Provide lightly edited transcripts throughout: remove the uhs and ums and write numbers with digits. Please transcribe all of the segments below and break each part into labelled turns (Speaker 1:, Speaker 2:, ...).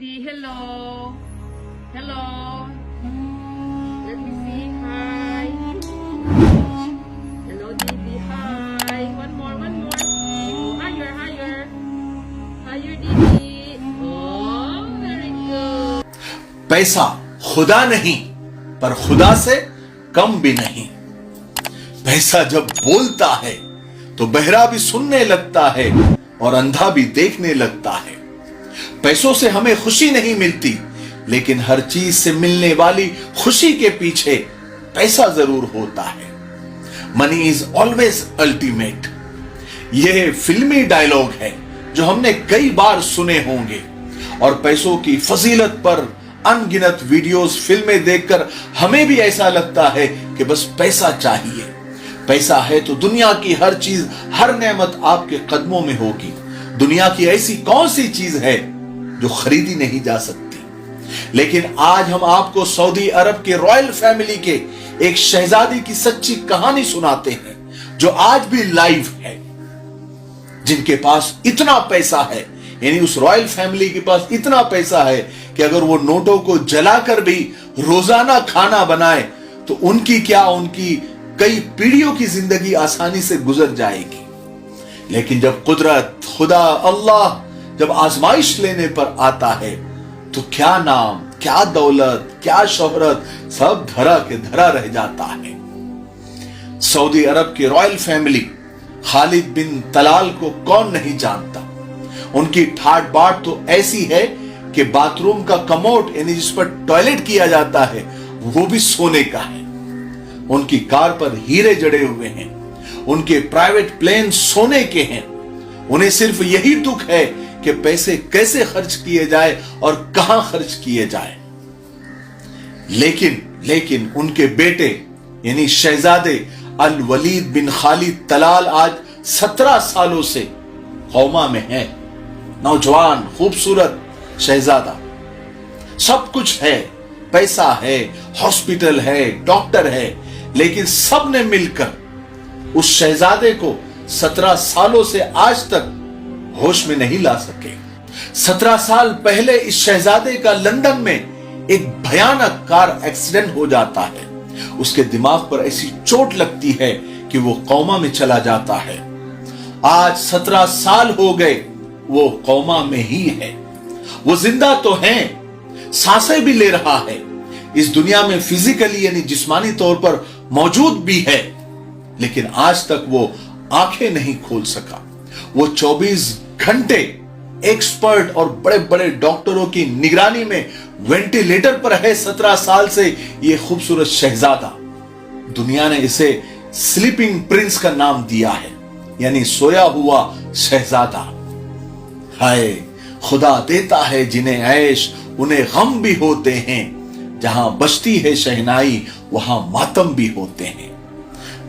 Speaker 1: Didi, hello. Hello. Let me see. Hi. Hello, Didi. Hi. One more. Oh, higher. Higher, Didi. Oh, very good.
Speaker 2: पैसा खुदा नहीं, पर खुदा से कम भी नहीं। पैसा जब बोलता है तो बहरा भी सुनने लगता है और अंधा भी देखने लगता है। पैसों से हमें खुशी नहीं मिलती, लेकिन हर चीज से मिलने वाली खुशी के पीछे पैसा जरूर होता है। Money is always ultimate. यह फिल्मी डायलॉग है जो हमने कई बार सुने होंगे, और पैसों की फजीलत पर अनगिनत वीडियोस, फिल्में देखकर हमें भी ऐसा लगता है कि बस पैसा चाहिए। पैसा है तो दुनिया की हर चीज, हर नेमत आपके कदमों में होगी। दुनिया की ऐसी कौन सी चीज है जो खरीदी नहीं जा सकती। लेकिन आज हम आपको सऊदी अरब के रॉयल फैमिली के एक शहजादी की सच्ची कहानी सुनाते हैं, जो आज भी लाइव है, जिनके पास इतना पैसा है, यानी उस रॉयल फैमिली के पास इतना पैसा है कि अगर वो नोटों को जलाकर भी रोजाना खाना बनाए तो उनकी कई पीढ़ियों की जिंदगी आसानी से गुजर जाएगी। लेकिन जब कुदरत, खुदा, अल्लाह जब आजमाइश लेने पर आता है तो क्या नाम, क्या दौलत, क्या शोहरत, सब धरा के धरा रह जाता है। सऊदी अरब की रॉयल फैमिली खालिद बिन तलाल को कौन नहीं जानता। उनकी ठाट बाट तो ऐसी है कि बाथरूम का कमोड, यानी जिस पर टॉयलेट किया जाता है, वो भी सोने का है। उनकी कार पर हीरे जड़े हुए हैं। उनके प्राइवेट प्लेन सोने के हैं। उन्हें सिर्फ यही दुख है कि पैसे कैसे खर्च किए जाए और कहां खर्च किए जाए। लेकिन उनके बेटे यानी शहजादे अल वलीद बिन खालिद तलाल आज 17 सालों से कौमा में है। नौजवान, खूबसूरत शहजादा, सब कुछ है, पैसा है, हॉस्पिटल है, डॉक्टर है, लेकिन सब ने मिलकर उस शहजादे को 17 सालों से आज तक होश में नहीं ला सके। 17 साल पहले इस शहजादे का लंदन में एक भयानक कार एक्सीडेंट हो जाता है। उसके दिमाग पर ऐसी चोट लगती है कि वो कोमा में चला जाता है। आज 17 साल हो गए, वो कोमा में ही है। वो जिंदा तो है, सांसें भी ले रहा है, इस दुनिया में फिजिकली यानी जिस्मानी तौर पर मौजूद भी है, लेकिन आज तक वो आंखें नहीं खोल सका। वो 24 घंटे एक्सपर्ट और बड़े बड़े डॉक्टरों की निगरानी में वेंटिलेटर पर है। 17 साल से ये खूबसूरत शहजादा, दुनिया ने इसे स्लीपिंग प्रिंस का नाम दिया है, यानी सोया हुआ शहजादा। हाय, खुदा देता है जिन्हें ऐश, उन्हें गम भी होते हैं। जहां बजती है शहनाई, वहां मातम भी होते हैं।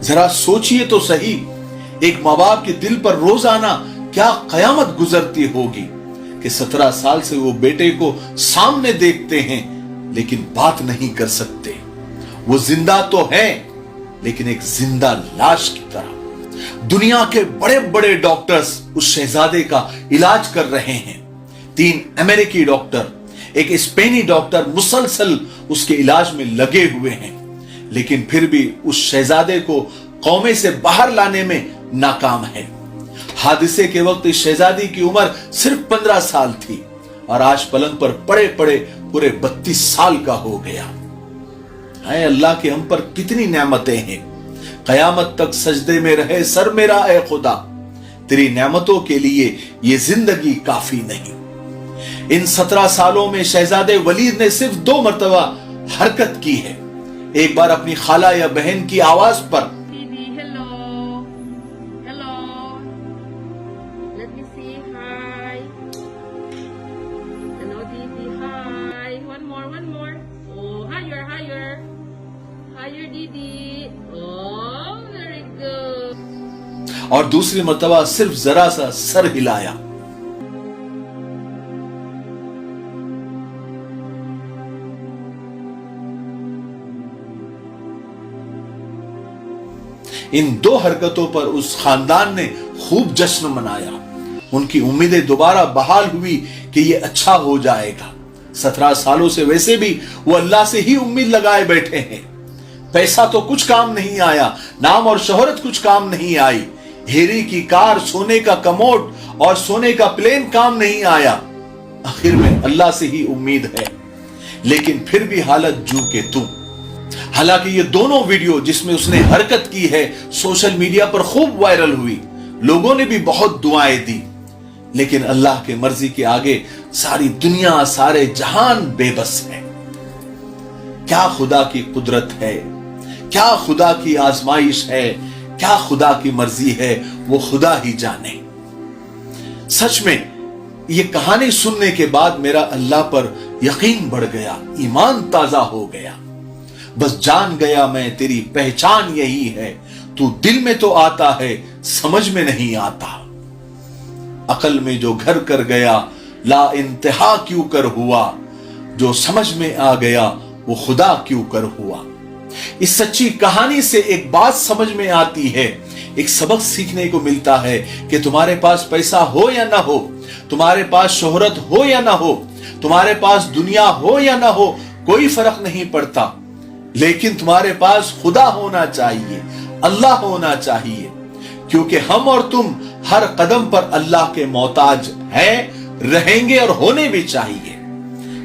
Speaker 2: जरा सोचिए तो सही, एक माँ बाप के दिल पर रोजाना क्या कयामत गुजरती होगी कि 17 साल से वो बेटे को सामने देखते हैं लेकिन बात नहीं कर सकते। वो जिंदा तो है, लेकिन एक जिंदा लाश की तरह। दुनिया के बड़े बड़े डॉक्टर्स उस शहजादे का इलाज कर रहे हैं। 3 अमेरिकी डॉक्टर, एक स्पेनी डॉक्टर मुसलसल उसके इलाज में लगे हुए हैं, लेकिन फिर भी उस शहजादे को कौमे से बाहर लाने में नाकाम है। हादसे के वक्त इस शहजादी की उम्र सिर्फ 15 साल थी और आज पलंग पर पड़े पड़े पूरे 32 साल का हो गया। है अल्लाह के हम पर कितनी नेमतें हैं। कयामत तक सजदे में रहे सर मेरा ए खुदा, तेरी नेमतों के लिए ये जिंदगी काफी नहीं। इन 17 सालों में शहजादे वलीद ने सिर्फ 2 मरतबा हरकत की है। एक बार अपनी खाला या बहन की आवाज पर,
Speaker 1: Didi, hello. Let me see. Hi. Hello, Didi. Hi. One more. Oh, higher. Higher, Didi. Oh, very good.
Speaker 2: और दूसरी मरतबा सिर्फ जरा सा सर हिलाया। इन 2 हरकतों पर उस खानदान ने खूब जश्न मनाया। उनकी उम्मीदें दोबारा बहाल हुई कि ये अच्छा हो जाएगा। 17 सालों से वैसे भी वो अल्लाह से ही उम्मीद लगाए बैठे हैं। पैसा तो कुछ काम नहीं आया, नाम और शोहरत कुछ काम नहीं आई, हीरे की कार, सोने का कमोड और सोने का प्लेन काम नहीं आया। आखिर में अल्लाह से ही उम्मीद है, लेकिन फिर भी हालत जू के तू। हालांकि ये दोनों वीडियो जिसमें उसने हरकत की है सोशल मीडिया पर खूब वायरल हुई, लोगों ने भी बहुत दुआएं दी, लेकिन अल्लाह के मर्जी के आगे सारी दुनिया, सारे जहान बेबस है। क्या खुदा की कुदरत है, क्या खुदा की आजमाइश है, क्या खुदा की मर्जी है, वो खुदा ही जाने। सच में ये कहानी सुनने के बाद मेरा अल्लाह पर यकीन बढ़ गया, ईमान ताजा हो गया। बस जान गया मैं तेरी पहचान यही है, तू दिल में तो आता है, समझ में नहीं आता। अकल में जो घर कर गया, ला इंतहा क्यों कर हुआ, जो समझ में आ गया वो खुदा क्यों कर हुआ। इस सच्ची कहानी से एक बात समझ में आती है, एक सबक सीखने को मिलता है कि तुम्हारे पास पैसा हो या ना हो, तुम्हारे पास शोहरत हो या ना हो, तुम्हारे पास दुनिया हो या ना हो, कोई फर्क नहीं पड़ता, लेकिन तुम्हारे पास खुदा होना चाहिए, अल्लाह होना चाहिए। क्योंकि हम और तुम हर कदम पर अल्लाह के मोहताज हैं, रहेंगे और होने भी चाहिए।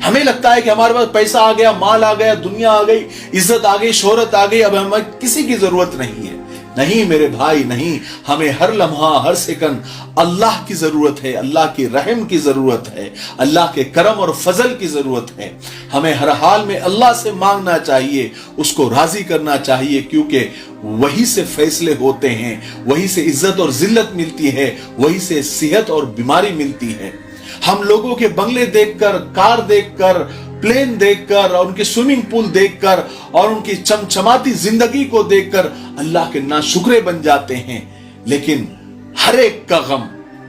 Speaker 2: हमें लगता है कि हमारे पास पैसा आ गया, माल आ गया, दुनिया आ गई, इज्जत आ गई, शोहरत आ गई, अब हमें किसी की जरूरत नहीं है। नहीं मेरे भाई, नहीं, हमें हर लम्हा, हर सेकंड अल्लाह की जरूरत है, अल्लाह की रहम की जरूरत है, अल्लाह के करम और फजल की जरूरत है। हमें हर हाल में अल्लाह से मांगना चाहिए, उसको राजी करना चाहिए, क्योंकि वही से फैसले होते हैं, वही से इज्जत और जिल्लत मिलती है, वही से सेहत और बीमारी मिलती है। हम लोगों के बंगले देखकर, कार देखकर, प्लेन देखकर और उनके स्विमिंग पूल देखकर और उनकी चमचमाती जिंदगी को देखकर अल्लाह के नाशुक्रे बन जाते हैं, लेकिन हर एक का गम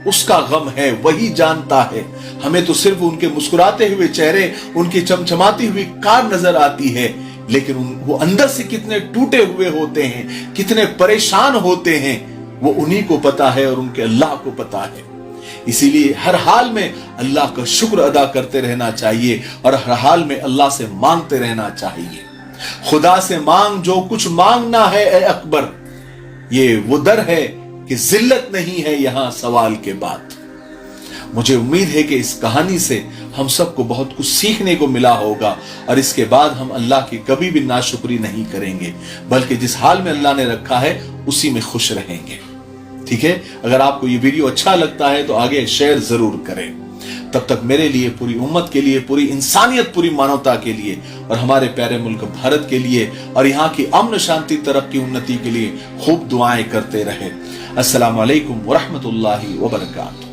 Speaker 2: उसका गम है, वही जानता है। हमें तो सिर्फ उनके मुस्कुराते हुए चेहरे, उनकी चमचमाती हुई कार नजर आती है, लेकिन वो अंदर से कितने टूटे हुए होते हैं, कितने परेशान होते हैं, वो उन्हीं को पता है और उनके अल्लाह को पता है। इसीलिए हर हाल में अल्लाह का शुक्र अदा करते रहना चाहिए और हर हाल में अल्लाह से मांगते रहना चाहिए। खुदा से मांग जो कुछ मांगना है ए अकबर, ये वो दर है कि जिल्लत नहीं है यहां सवाल के बाद। मुझे उम्मीद है कि इस कहानी से हम सबको बहुत कुछ सीखने को मिला होगा और इसके बाद हम अल्लाह की कभी भी नाशुक्री नहीं करेंगे, बल्कि जिस हाल में अल्लाह ने रखा है उसी में खुश रहेंगे। ठीक है, अगर आपको ये वीडियो अच्छा लगता है तो आगे शेयर जरूर करें। तब तक मेरे लिए, पूरी उम्मत के लिए, पूरी इंसानियत, पूरी मानवता के लिए और हमारे प्यारे मुल्क भारत के लिए और यहाँ की अमन, शांति, तरक्की, उन्नति के लिए खूब दुआएं करते रहे। अस्सलामु अलैकुम व रहमतुल्लाहि व बरकातुहू।